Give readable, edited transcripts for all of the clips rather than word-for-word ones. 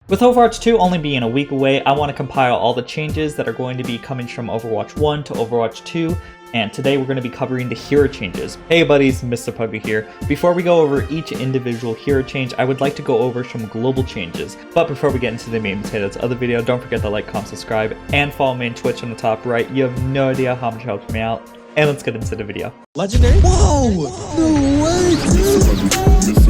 With Overwatch 2 only being a week away, I want to compile all the changes that are going to be coming from Overwatch 1 to Overwatch 2, and today we're going to be covering the hero changes. Hey buddies, Mr. Puggy here. Before we go over each individual hero change, I would like to go over some global changes. But before we get into the main potatoes of the video, don't forget to like, comment, subscribe, and follow me on Twitch on the top right. You have no idea how much it helps me out. And let's get into the video. Legendary? Whoa! No way, dude!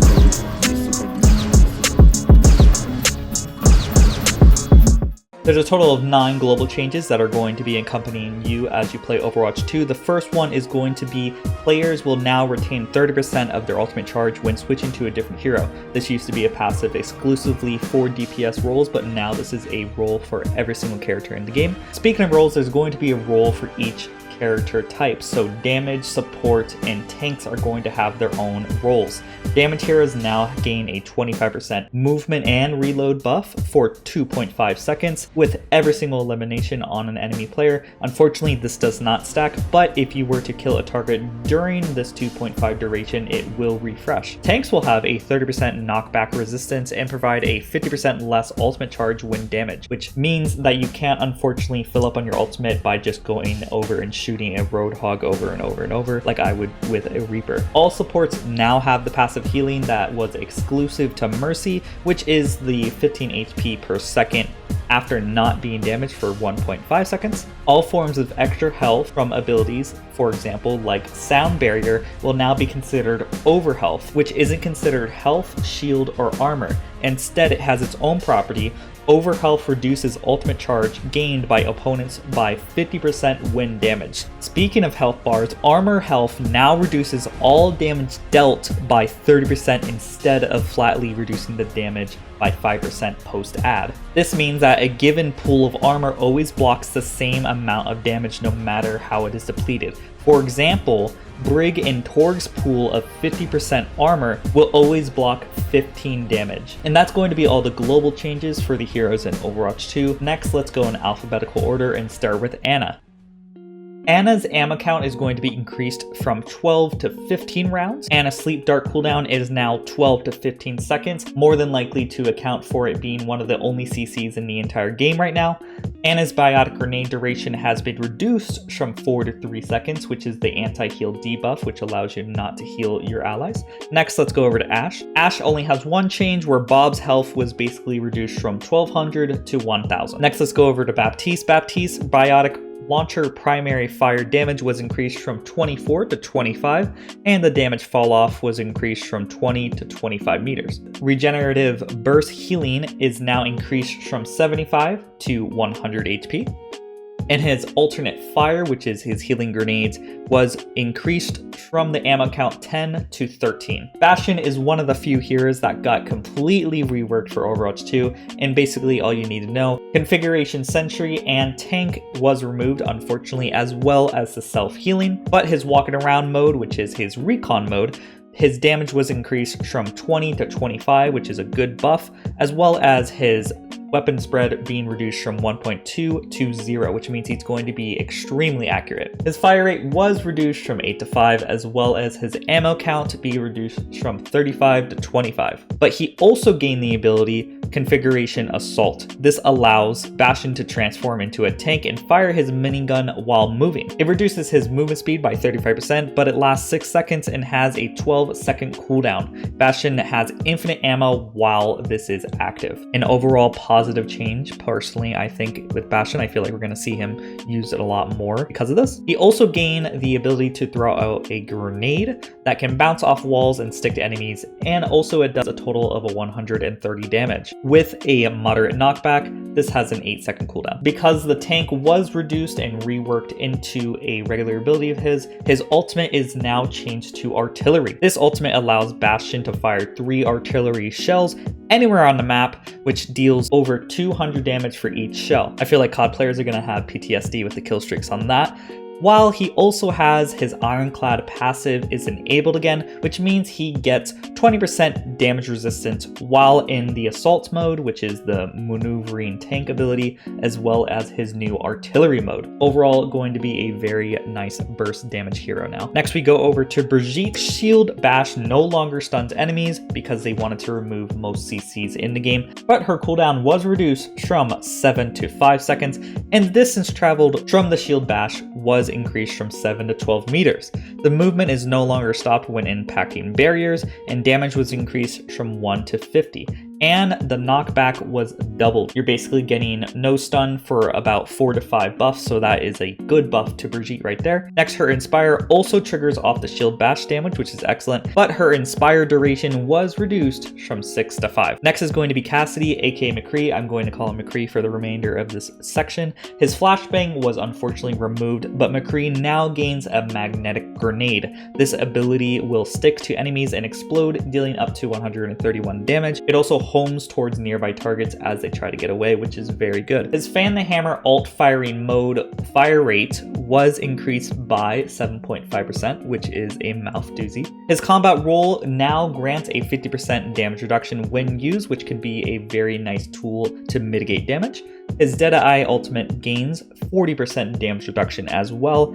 There's a total of 9 global changes that are going to be accompanying you as you play Overwatch 2. The first one is going to be players will now retain 30% of their ultimate charge when switching to a different hero. This used to be a passive exclusively for DPS roles, but now this is a role for every single character in the game. Speaking of roles, there's going to be a role for each character type, so damage, support, and tanks are going to have their own roles. Damage heroes now gain a 25% movement and reload buff for 2.5 seconds with every single elimination on an enemy player. Unfortunately, this does not stack, but if you were to kill a target during this 2.5 duration, it will refresh. Tanks will have a 30% knockback resistance and provide a 50% less ultimate charge when damaged, which means that you can't unfortunately fill up on your ultimate by just going over and shooting a Roadhog over and over and over like I would with a Reaper. All supports now have the passive healing that was exclusive to Mercy, which is the 15 HP per second after not being damaged for 1.5 seconds. All forms of extra health from abilities, for example like Sound Barrier, will now be considered over health, which isn't considered health, shield, or armor. Instead, it has its own property. Over health reduces ultimate charge gained by opponents by 50% when damaged. Speaking of health bars, armor health now reduces all damage dealt by 30% instead of flatly reducing the damage by 5% post-add. This means that a given pool of armor always blocks the same amount of damage no matter how it is depleted. For example, Brig and Torg's pool of 50% armor will always block 15 damage. And that's going to be all the global changes for the heroes in Overwatch 2. Next, let's go in alphabetical order and start with Ana. Ana's ammo count is going to be increased from 12 to 15 rounds. Ana's sleep dart cooldown is now 12 to 15 seconds, more than likely to account for it being one of the only CCs in the entire game right now. Ana's biotic grenade duration has been reduced from 4 to 3 seconds, which is the anti-heal debuff, which allows you not to heal your allies. Next, let's go over to Ashe. Ashe only has one change where Bob's health was basically reduced from 1200 to 1000. Next, let's go over to Baptiste. Baptiste biotic launcher primary fire damage was increased from 24 to 25, and the damage fall off was increased from 20 to 25 meters. Regenerative burst healing is now increased from 75 to 100 HP. And his alternate fire, which is his healing grenades, was increased from the ammo count 10 to 13. Bastion is one of the few heroes that got completely reworked for Overwatch 2, and basically all you need to know. Configuration Sentry and Tank was removed, unfortunately, as well as the self-healing, but his walking around mode, which is his recon mode, his damage was increased from 20 to 25, which is a good buff, as well as his weapon spread being reduced from 1.2 to 0, which means he's going to be extremely accurate. His fire rate was reduced from 8 to 5, as well as his ammo count be reduced from 35 to 25. But he also gained the ability Configuration Assault. This allows Bastion to transform into a tank and fire his minigun while moving. It reduces his movement speed by 35%, but it lasts 6 seconds and has a 12-second cooldown. Bastion has infinite ammo while this is active. An overall positive change, personally, I think, with Bastion. I feel like we're going to see him use it a lot more because of this. He also gained the ability to throw out a grenade that can bounce off walls and stick to enemies, and also it does a total of 130 damage. With a moderate knockback, this has an 8-second cooldown. Because the tank was reduced and reworked into a regular ability of his ultimate is now changed to artillery. This ultimate allows Bastion to fire 3 artillery shells anywhere on the map, which deals over 200 damage for each shell. I feel like COD players are going to have PTSD with the kill streaks on that. while he also has his Ironclad passive is enabled again, which means he gets 20% damage resistance while in the assault mode, which is the maneuvering tank ability, as well as his new artillery mode. Overall, going to be a very nice burst damage hero now. Next we go over to Brigitte. Shield Bash no longer stuns enemies because they wanted to remove most CCs in the game, but her cooldown was reduced from 7 to 5 seconds, and distance traveled from the Shield Bash was increased from 7 to 12 meters. The movement is no longer stopped when impacting barriers, and damage was increased from 1 to 50. And the knockback was doubled. You're basically getting no stun for about 4 to 5 buffs, so that is a good buff to Brigitte right there. Next, her Inspire also triggers off the Shield Bash damage, which is excellent, but her Inspire duration was reduced from 6 to 5. Next is going to be Cassidy, aka McCree. I'm going to call him McCree for the remainder of this section. His Flashbang was unfortunately removed, but McCree now gains a Magnetic Grenade. This ability will stick to enemies and explode, dealing up to 131 damage. It also homes towards nearby targets as they try to get away, which is very good. His Fan the Hammer alt firing mode fire rate was increased by 7.5%, which is a mouth doozy. His combat roll now grants a 50% damage reduction when used, which can be a very nice tool to mitigate damage. His Deadeye ultimate gains 40% damage reduction as well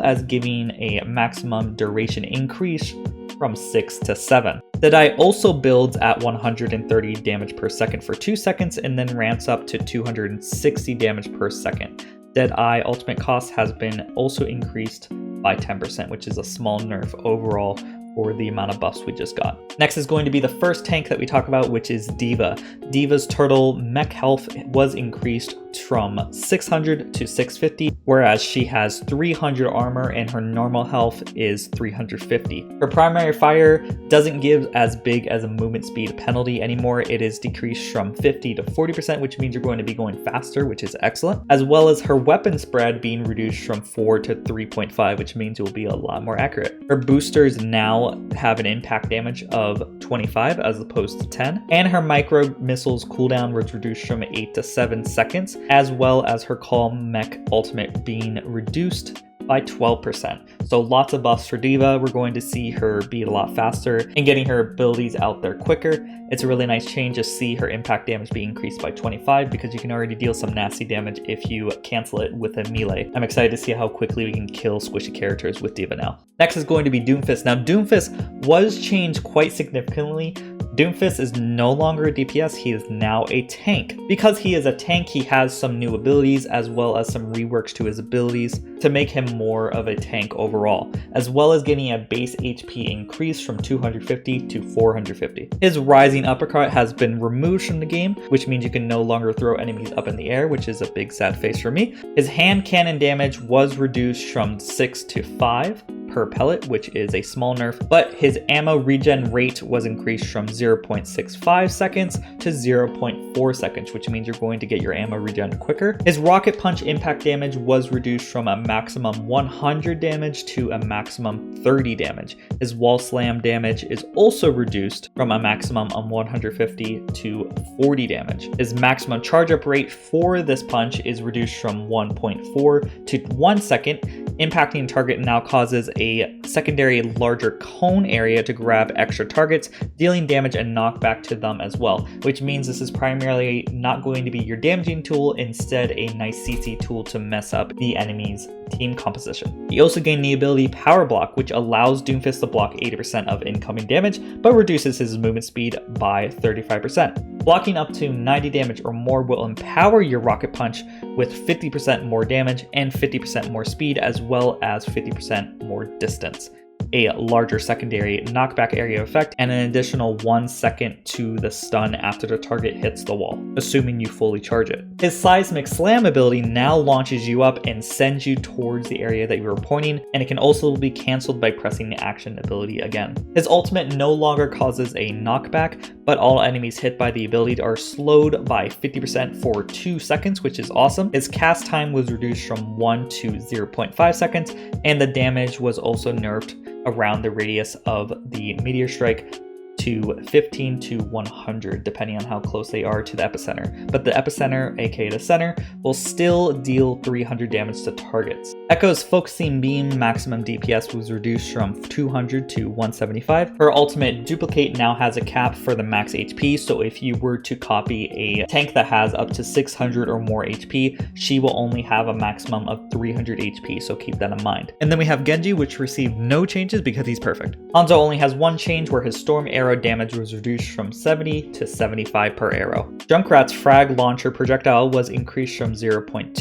as giving a maximum duration increase from 6 to 7. Deadeye also builds at 130 damage per second for 2 seconds and then ramps up to 260 damage per second. Deadeye ultimate cost has been also increased by 10%, which is a small nerf overall for the amount of buffs we just got. Next is going to be the first tank that we talk about, which is D.VA. D.VA's turtle mech health was increased from 600 to 650, whereas she has 300 armor and her normal health is 350. Her primary fire doesn't give as big as a movement speed penalty anymore. It is decreased from 50 to 40%, which means you're going to be going faster, which is excellent, as well as her weapon spread being reduced from 4 to 3.5, which means it will be a lot more accurate. Her boosters now have an impact damage of 25 as opposed to 10, and her micro missiles cooldown was reduced from 8 to 7 seconds, as well as her Calm Mech ultimate being reduced by 12%. So lots of buffs for D.VA. We're going to see her be a lot faster and getting her abilities out there quicker. It's a really nice change to see her impact damage be increased by 25 because you can already deal some nasty damage if you cancel it with a melee. I'm excited to see how quickly we can kill squishy characters with D.VA now. Next is going to be Doomfist. Now Doomfist was changed quite significantly. Doomfist is no longer a DPS, he is now a tank. Because he is a tank, he has some new abilities as well as some reworks to his abilities to make him more of a tank overall, as well as getting a base HP increase from 250 to 450. His Rising Uppercut has been removed from the game, which means you can no longer throw enemies up in the air, which is a big sad face for me. His hand cannon damage was reduced from 6 to 5 per pellet, which is a small nerf, but his ammo regen rate was increased from 0.65 seconds to 0.4 seconds, which means you're going to get your ammo regen quicker. His rocket punch impact damage was reduced from a maximum 100 damage to a maximum 30 damage. His wall slam damage is also reduced from a maximum of 150 to 40 damage. His maximum charge up rate for this punch is reduced from 1.4 to 1 second. Impacting target now causes a secondary larger cone area to grab extra targets, dealing damage and knockback to them as well, which means this is primarily not going to be your damaging tool, instead a nice CC tool to mess up the enemy's team composition. He also gained the ability Power Block, which allows Doomfist to block 80% of incoming damage, but reduces his movement speed by 35%. Blocking up to 90 damage or more will empower your rocket punch with 50% more damage and 50% more speed, as well as 50% more distance, a larger secondary knockback area effect, and an additional 1 second to the stun after the target hits the wall, assuming you fully charge it. His Seismic Slam ability now launches you up and sends you towards the area that you were pointing, and it can also be cancelled by pressing the action ability again. His ultimate no longer causes a knockback, but all enemies hit by the ability are slowed by 50% for 2 seconds, which is awesome. His cast time was reduced from 1 to 0.5 seconds, and the damage was also nerfed around the radius of the meteor strike to 15 to 100, depending on how close they are to the epicenter. But the epicenter, aka the center, will still deal 300 damage to targets. Echo's focusing beam maximum DPS was reduced from 200 to 175. Her ultimate Duplicate now has a cap for the max HP, so if you were to copy a tank that has up to 600 or more HP, she will only have a maximum of 300 HP, so keep that in mind. And then we have Genji, which received no changes because he's perfect. Hanzo only has one change where his storm arrow damage was reduced from 70 to 75 per arrow. Junkrat's frag launcher projectile was increased from 0.2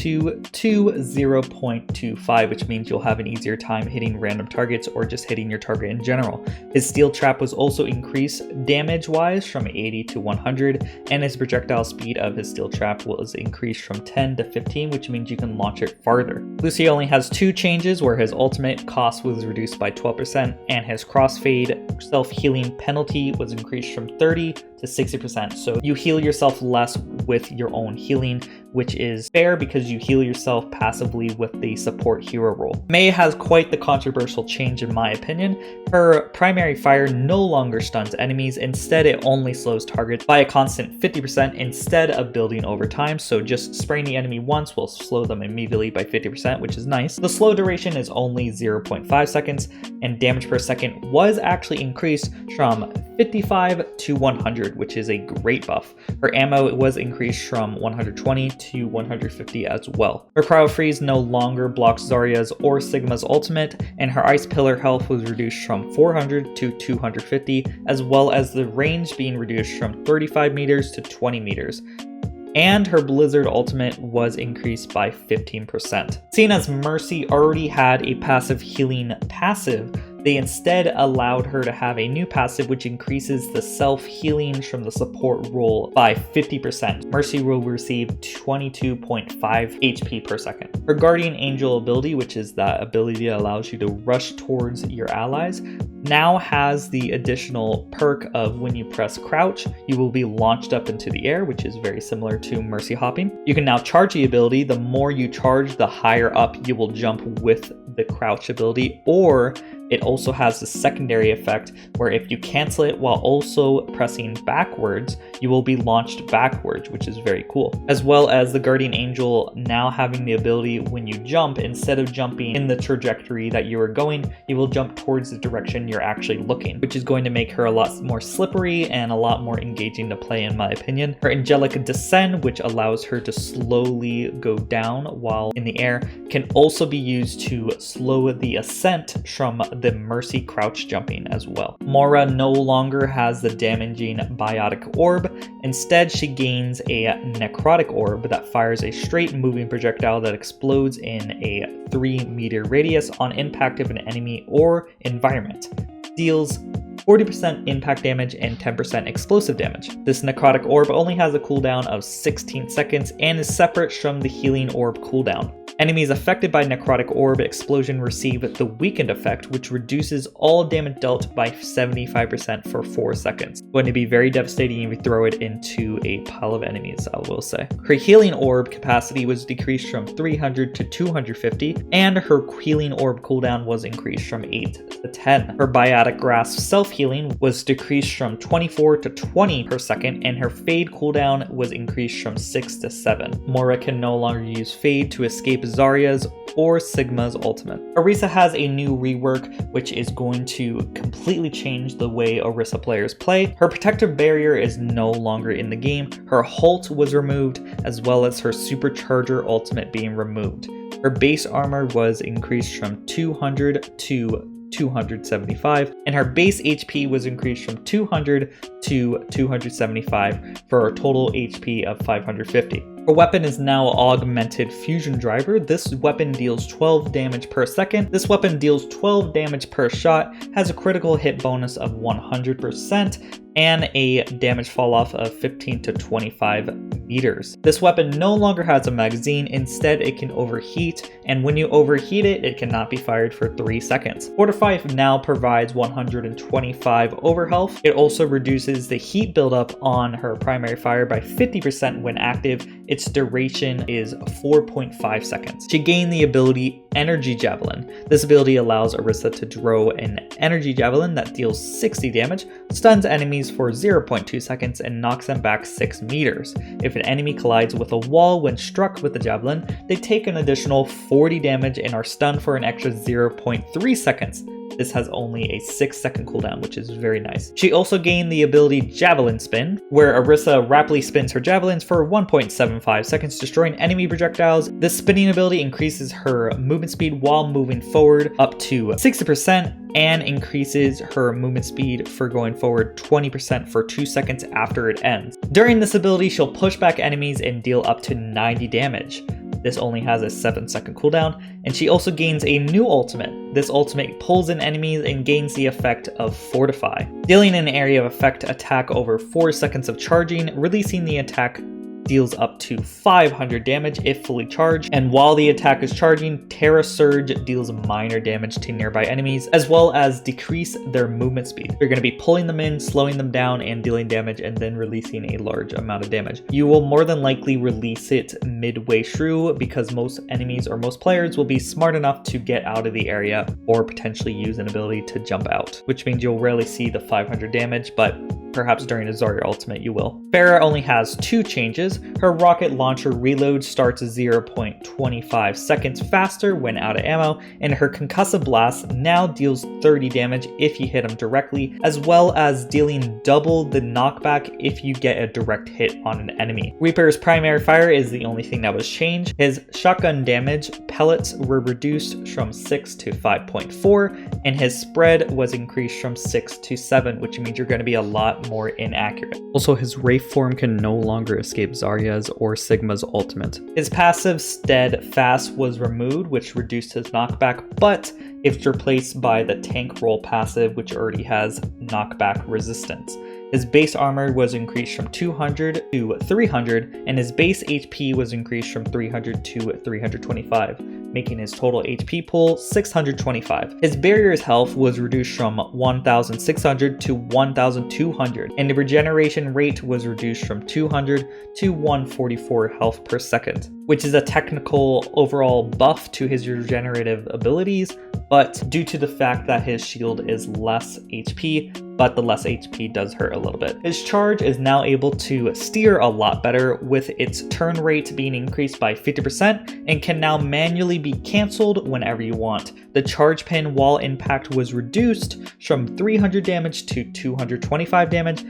to 0.25, which means you'll have an easier time hitting random targets or just hitting your target in general. His steel trap was also increased damage-wise from 80 to 100, and his projectile speed of his steel trap was increased from 10 to 15, which means you can launch it farther. Lucio only has two changes where his ultimate cost was reduced by 12% and his crossfade self-healing penalty was increased from 30 to 60%. So you heal yourself less with your own healing, which is fair because you heal yourself passively with the support hero role. Mei has quite the controversial change in my opinion. Her primary fire no longer stuns enemies, instead it only slows targets by a constant 50% instead of building over time, so just spraying the enemy once will slow them immediately by 50%, which is nice. The slow duration is only 0.5 seconds, and damage per second was actually increased from 55 to 100, which is a great buff. Her ammo was increased from 120 to 150 as well. Her Cryo Freeze no longer blocks Zarya's or Sigma's ultimate, and her Ice Pillar health was reduced from 400 to 250, as well as the range being reduced from 35 meters to 20 meters. And her Blizzard ultimate was increased by 15%. Seeing as Mercy already had a passive healing passive, they instead allowed her to have a new passive which increases the self-healing from the support role by 50%. Mercy will receive 22.5 HP per second. Her Guardian Angel ability, which is that ability that allows you to rush towards your allies, now has the additional perk of when you press crouch, you will be launched up into the air, which is very similar to Mercy hopping. You can now charge the ability. The more you charge, the higher up you will jump with the crouch ability, or it also has the secondary effect where if you cancel it while also pressing backwards, you will be launched backwards, which is very cool. As well as the Guardian Angel now having the ability when you jump, instead of jumping in the trajectory that you are going, you will jump towards the direction you're actually looking, which is going to make her a lot more slippery and a lot more engaging to play in my opinion. Her Angelic Descend, which allows her to slowly go down while in the air, can also be used to slow the ascent from the Mercy crouch jumping as well. Moira no longer has the damaging Biotic Orb. Instead, she gains a Necrotic Orb that fires a straight moving projectile that explodes in a 3-meter radius on impact of an enemy or environment. Deals 40% impact damage and 10% explosive damage. This Necrotic Orb only has a cooldown of 16 seconds and is separate from the Healing Orb cooldown. Enemies affected by Necrotic Orb explosion receive the Weakened effect, which reduces all damage dealt by 75% for 4 seconds. Going to be very devastating if you throw it into a pile of enemies, I will say. Her Healing Orb capacity was decreased from 300 to 250, and her Healing Orb cooldown was increased from 8 to 10. Her Biotic Grasp self-healing was decreased from 24 to 20 per second, and her Fade cooldown was increased from 6 to 7. Moira can no longer use Fade to escape Zarya's or Sigma's ultimate. Orisa has a new rework which is going to completely change the way Orisa players play. Her protective barrier is no longer in the game, her Halt was removed, as well as her Supercharger ultimate being removed. Her base armor was increased from 200 to 275, and her base HP was increased from 200 to 275 for a total HP of 550. Her weapon is now Augmented Fusion Driver. This weapon deals 12 damage per second. This weapon deals 12 damage per shot, has a critical hit bonus of 100%, and a damage fall off of 15 to 25 meters. This weapon no longer has a magazine, instead it can overheat, and when you overheat it, it cannot be fired for 3 seconds. Fortify now provides 125 overhealth. It also reduces the heat buildup on her primary fire by 50% when active. Its duration is 4.5 seconds. She gained the ability Energy Javelin. This ability allows Orisa to throw an energy javelin that deals 60 damage, stuns enemies for 0.2 seconds, and knocks them back 6 meters. If an enemy collides with a wall when struck with the javelin, they take an additional 40 damage and are stunned for an extra 0.3 seconds. This has only a 6-second cooldown, which is very nice. She also gained the ability Javelin Spin, where Orisa rapidly spins her javelins for 1.75 seconds, destroying enemy projectiles. This spinning ability increases her movement speed while moving forward up to 60% and increases her movement speed for going forward 20% for 2 seconds after it ends. During this ability, she'll push back enemies and deal up to 90 damage. This only has a 7-second cooldown, and she also gains a new ultimate. This ultimate pulls in enemies and gains the effect of Fortify, dealing an area of effect attack over 4 seconds of charging, releasing the attack deals up to 500 damage if fully charged, and while the attack is charging, Terra Surge deals minor damage to nearby enemies, as well as decrease their movement speed. You're going to be pulling them in, slowing them down, and dealing damage, and then releasing a large amount of damage. You will more than likely release it midway through because most enemies or most players will be smart enough to get out of the area or potentially use an ability to jump out, which means you'll rarely see the 500 damage, but perhaps during a Zarya ultimate you will. Pharah only has 2 changes. Her rocket launcher reload starts 0.25 seconds faster when out of ammo, and her concussive blast now deals 30 damage if you hit him directly, as well as dealing double the knockback if you get a direct hit on an enemy. Reaper's primary fire is the only thing that was changed. His shotgun damage pellets were reduced from 6 to 5.4, and his spread was increased from 6 to 7, which means you're going to be a lot more inaccurate. Also, his Wraith form can no longer escape Zarya's or Sigma's ultimate. His passive Steadfast was removed, which reduced his knockback, but it's replaced by the tank roll passive, which already has knockback resistance. His base armor was increased from 200 to 300, and his base HP was increased from 300 to 325, making his total HP pool 625. His barrier's health was reduced from 1,600 to 1,200, and the regeneration rate was reduced from 200 to 144 health per second, which is a technical overall buff to his regenerative abilities, but due to the fact that his shield is less HP, but the less HP does hurt a little bit. His charge is now able to steer a lot better, with its turn rate being increased by 50% and can now manually be cancelled whenever you want. The charge pin while impact was reduced from 300 damage to 225 damage,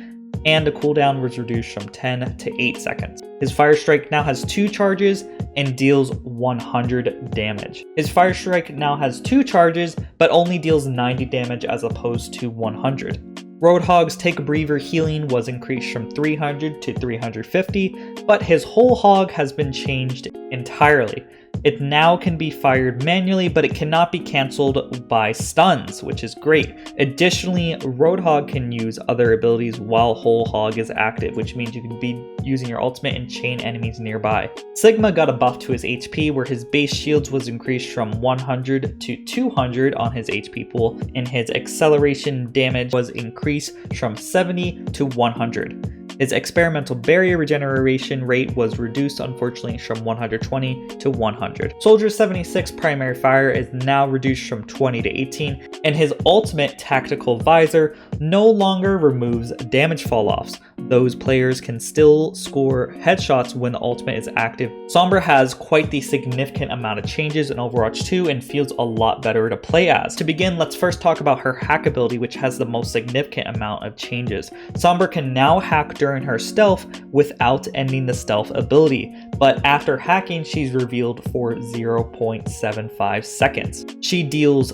and the cooldown was reduced from 10 to 8 seconds. His Fire Strike now has 2 charges and deals 100 damage. His Fire Strike now has 2 charges, but only deals 90 damage as opposed to 100. Roadhog's Take a Breather healing was increased from 300 to 350, but his whole hog has been changed entirely. It now can be fired manually, but it cannot be cancelled by stuns, which is great. Additionally, Roadhog can use other abilities while Whole Hog is active, which means you can be using your ultimate and chain enemies nearby. Sigma got a buff to his HP, where his base shields was increased from 100 to 200 on his HP pool, and his acceleration damage was increased from 70 to 100. His experimental barrier regeneration rate was reduced, unfortunately, from 120 to 100. Soldier 76 primary fire is now reduced from 20 to 18, and his ultimate tactical visor no longer removes damage fall-offs. Those players can still score headshots when the ultimate is active. Sombra has quite the significant amount of changes in Overwatch 2 and feels a lot better to play as. To begin, let's first talk about her hack ability, which has the most significant amount of changes. Sombra can now hack during her stealth without ending the stealth ability, but after hacking, she's revealed for 0.75 seconds. She deals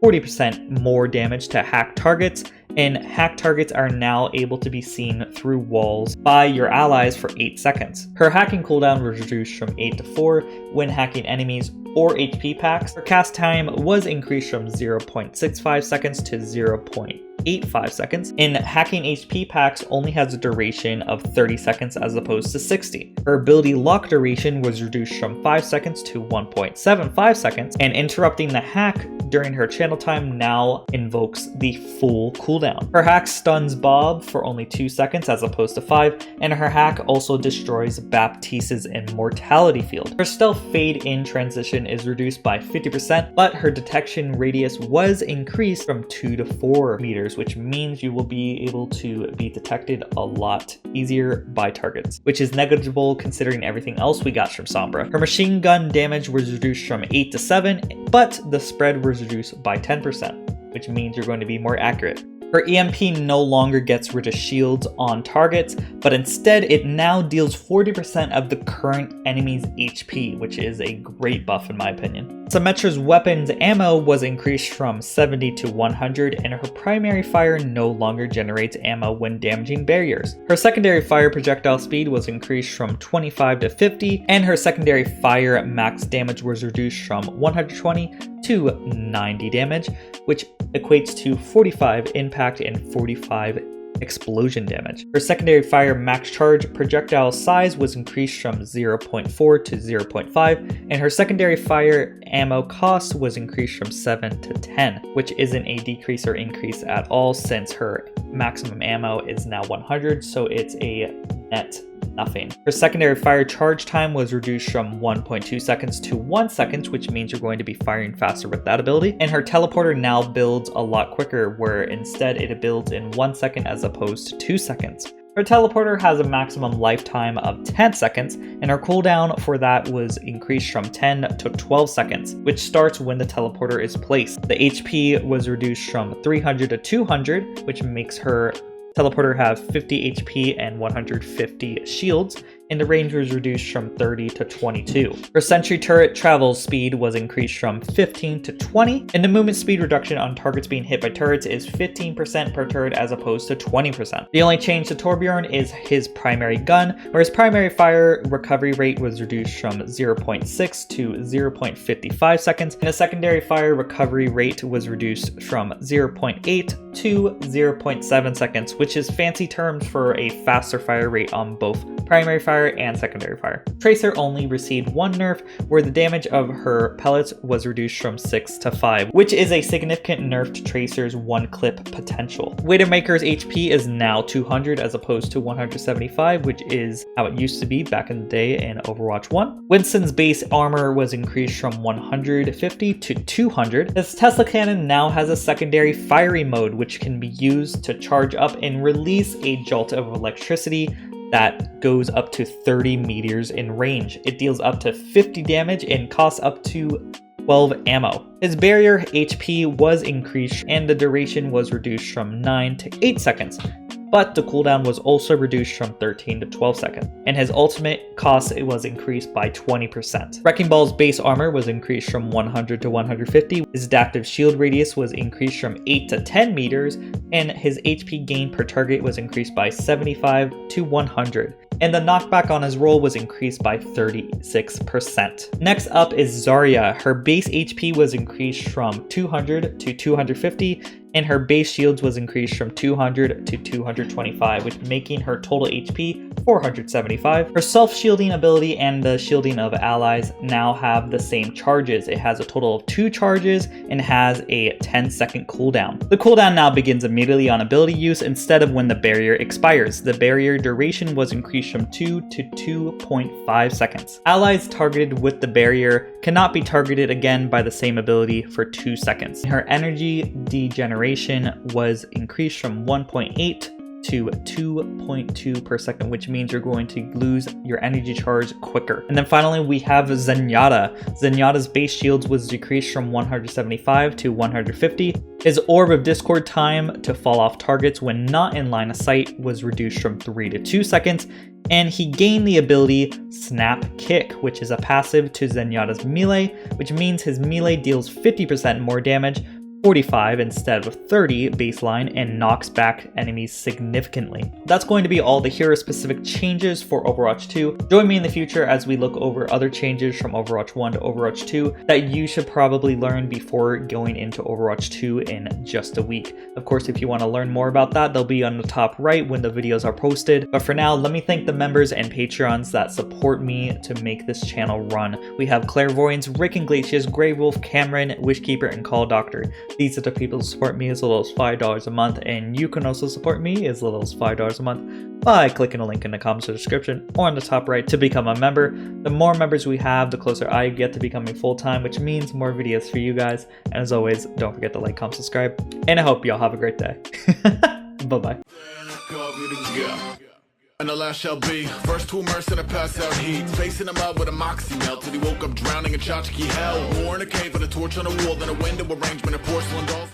40% more damage to hacked targets, and hacked targets are now able to be seen through walls by your allies for 8 seconds. Her hacking cooldown was reduced from 8 to 4 when hacking enemies or HP packs. Her cast time was increased from 0.65 seconds to 0.5 5 seconds, and hacking HP packs only has a duration of 30 seconds as opposed to 60. Her ability lock duration was reduced from 5 seconds to 1.75 seconds, and interrupting the hack during her channel time now invokes the full cooldown. Her hack stuns Bob for only 2 seconds as opposed to 5, and her hack also destroys Baptiste's immortality field. Her stealth fade in transition is reduced by 50%, but her detection radius was increased from 2 to 4 meters, which means you will be able to be detected a lot easier by targets, which is negligible considering everything else we got from Sombra. Her machine gun damage was reduced from 8 to 7, but the spread was reduced by 10%, which means you're going to be more accurate. Her EMP no longer gets rid of shields on targets, but instead it now deals 40% of the current enemy's HP, which is a great buff in my opinion. Symmetra's weapons ammo was increased from 70 to 100, and her primary fire no longer generates ammo when damaging barriers. Her secondary fire projectile speed was increased from 25 to 50, and her secondary fire max damage was reduced from 120 to 90 damage, which equates to 45 impact and 45 explosion damage. Her secondary fire max charge projectile size was increased from 0.4 to 0.5, and her secondary fire ammo cost was increased from 7 to 10, which isn't a decrease or increase at all since her maximum ammo is now 100, so it's a net nothing. Her secondary fire charge time was reduced from 1.2 seconds to 1 second, which means you're going to be firing faster with that ability. And her teleporter now builds a lot quicker, where instead it builds in 1 second as opposed to 2 seconds. Her teleporter has a maximum lifetime of 10 seconds, and her cooldown for that was increased from 10 to 12 seconds, which starts when the teleporter is placed. The HP was reduced from 300 to 200, which makes her teleporter have 50 HP and 150 shields, and the range was reduced from 30 to 22. Her sentry turret travel speed was increased from 15 to 20, and the movement speed reduction on targets being hit by turrets is 15% per turret as opposed to 20%. The only change to Torbjorn is his primary gun, where his primary fire recovery rate was reduced from 0.6 to 0.55 seconds, and the secondary fire recovery rate was reduced from 0.8 to 0.7 seconds, which is fancy terms for a faster fire rate on both primary fire and secondary fire. Tracer only received 1 nerf, where the damage of her pellets was reduced from 6 to 5, which is a significant nerf to Tracer's 1 clip potential. Widowmaker's HP is now 200 as opposed to 175, which is how it used to be back in the day in Overwatch 1. Winston's base armor was increased from 150 to 200. His Tesla cannon now has a secondary fiery mode, which can be used to charge up and release a jolt of electricity that goes up to 30 meters in range. It deals up to 50 damage and costs up to 12 ammo. His barrier HP was increased and the duration was reduced from 9 to 8 seconds, but the cooldown was also reduced from 13 to 12 seconds, and his ultimate cost was increased by 20%. Wrecking Ball's base armor was increased from 100 to 150, his adaptive shield radius was increased from 8 to 10 meters, and his HP gain per target was increased by 75 to 100. And the knockback on his roll was increased by 36%. Next up is Zarya. Her base HP was increased from 200 to 250, and her base shields was increased from 200 to 225, which making her total HP 475. Her self-shielding ability and the shielding of allies now have the same charges. It has a total of 2 charges and has a 10-second cooldown. The cooldown now begins immediately on ability use instead of when the barrier expires. The barrier duration was increased from 2 to 2.5 seconds. Allies targeted with the barrier cannot be targeted again by the same ability for 2 seconds. Her energy degeneration was increased from 1.8 to 2.2 per second, which means you're going to lose your energy charge quicker. And then finally we have Zenyatta. Zenyatta's base shields was decreased from 175 to 150. His Orb of Discord time to fall off targets when not in line of sight was reduced from 3 to 2 seconds, and he gained the ability Snap Kick, which is a passive to Zenyatta's melee, which means his melee deals 50% more damage, 45 instead of 30 baseline and knocks back enemies significantly. That's going to be all the hero-specific changes for Overwatch 2. Join me in the future as we look over other changes from Overwatch 1 to Overwatch 2 that you should probably learn before going into Overwatch 2 in just a week. Of course, if you want to learn more about that, they'll be on the top right when the videos are posted. But for now, let me thank the members and Patreons that support me to make this channel run. We have Clairvoyance, Rick and Glacius, Grey Wolf, Cameron, Wishkeeper, and Call Doctor. These are the people who support me as little as $5 a month, and you can also support me as little as $5 a month by clicking a link in the comments or description or on the top right to become a member. The more members we have, the closer I get to becoming full-time, which means more videos for you guys. And as always, don't forget to like, comment, subscribe, and I hope y'all have a great day. Bye-bye. And the last shall be first to immerse in a pass out heat, facing him out with a moxie melt till he woke up drowning in tchotchke hell. War in a cave with a torch on a wall, then a window arrangement of porcelain dolls.